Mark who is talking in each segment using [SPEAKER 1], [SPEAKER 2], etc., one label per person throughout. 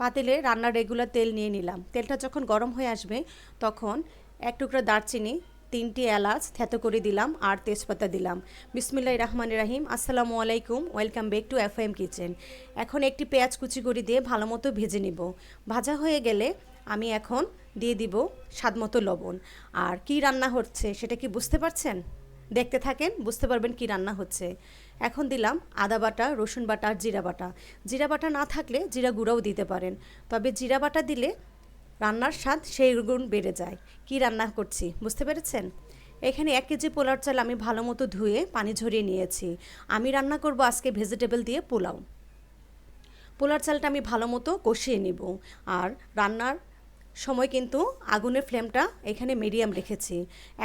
[SPEAKER 1] পাতিলে রান্নার রেগুলার তেল নিয়ে নিলাম। তেলটা যখন গরম হয়ে আসবে তখন এক টুকরা দারচিনি, 3টি এলাচ থেতো করে দিলাম আর তেজপাতা দিলাম। বিসমিল্লাহির রহমানির রহিম। আসসালামু আলাইকুম, welcome back to FM kitchen. এখন একটি পেঁয়াজ কুচি করে দিয়ে ভালো মতো ভেজে নিব। ভাজা হয়ে গেলে আমি এখন দিয়ে দিব স্বাদমতো লবণ। আর কি রান্না হচ্ছে সেটা কি বুঝতে পারছেন? দেখতে থাকেন, বুঝতে পারবেন কি রান্না হচ্ছে। এখন দিলাম আদা বাটা, রসুন বাটা আর জিরা বাটা। জিরা বাটা না থাকলে জিরা গুঁড়াও দিতে পারেন, তবে জিরা বাটা দিলে রান্নার স্বাদ সেই গুণ বেড়ে যায়। কি রান্না করছি বুঝতে পেরেছেন? এখানে 1 কেজি পোলার চাল আমি ভালো মতো ধুয়ে পানি ঝরিয়ে নিয়েছি। আমি রান্না করব আজকে ভেজিটেবল দিয়ে পোলাও। পোলার চালটা আমি ভালো মতো কষিয়ে নিব। আর রান্নার সময় কিন্তু আগুনের ফ্লেমটা এখানে মিডিয়াম রেখেছি।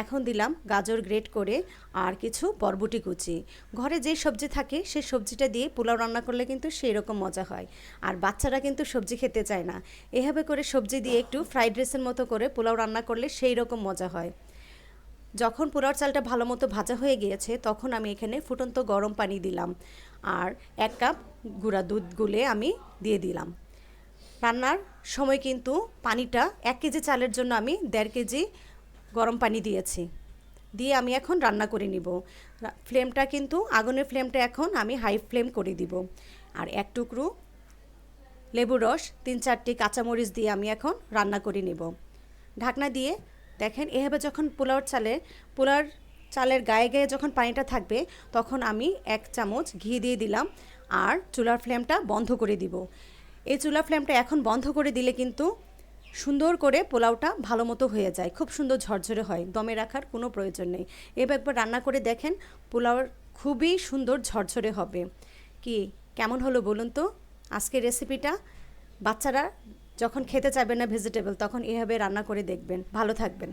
[SPEAKER 1] এখন দিলাম গাজর গ্রেট করে আর কিছু বরবটি কুচি। ঘরে যে সবজি থাকে সেই সবজিটা দিয়ে পোলাও রান্না করলে কিন্তু সেই রকম মজা হয়। আর বাচ্চারা কিন্তু সবজি খেতে চায় না, এভাবে করে সবজি দিয়ে একটু ফ্রাইড রাইসের মতো করে পোলাও রান্না করলে সেই রকম মজা হয়। যখন পোলাওর চালটা ভালো মতো ভাজা হয়ে গিয়েছে তখন আমি এখানে ফুটন্ত গরম পানি দিলাম আর 1 কাপ গুঁড়া দুধ গুলে আমি দিয়ে দিলাম। রান্নার সময় কিন্তু পানিটা 1 কেজি চালের জন্য আমি 1.5 কেজি গরম পানি দিয়েছি। দিয়ে আমি এখন রান্না করে নিব। ফ্লেমটা কিন্তু আগুনের ফ্লেমটা এখন আমি হাই ফ্লেম করে দিব। আর 1 টুকরো লেবুর রস, 3-4টি কাঁচামরিচ দিয়ে আমি এখন রান্না করে নিব। ঢাকনা দিয়ে দেখেন এভাবে যখন পোলার চালের গায়ে গায়ে যখন পানিটা থাকবে তখন আমি 1 চামচ ঘি দিয়ে দিলাম আর চুলার ফ্লেমটা বন্ধ করে দিব। এই চুলার ফ্লেমটা এখন বন্ধ করে দিলে কিন্তু সুন্দর করে পোলাওটা ভালো মতো হয়ে যায়, খুব সুন্দর ঝরঝরে হয়, দমে রাখার কোনো প্রয়োজন নেই। এবার একবার রান্না করে দেখেন, পোলাওর খুবই সুন্দর ঝরঝরে হবে। কি কেমন হলো বলুন তো আজকের রেসিপিটা? বাচ্চারা যখন খেতে চাইবে না ভেজিটেবল তখন এভাবে রান্না করে দেখবেন। ভালো থাকবেন।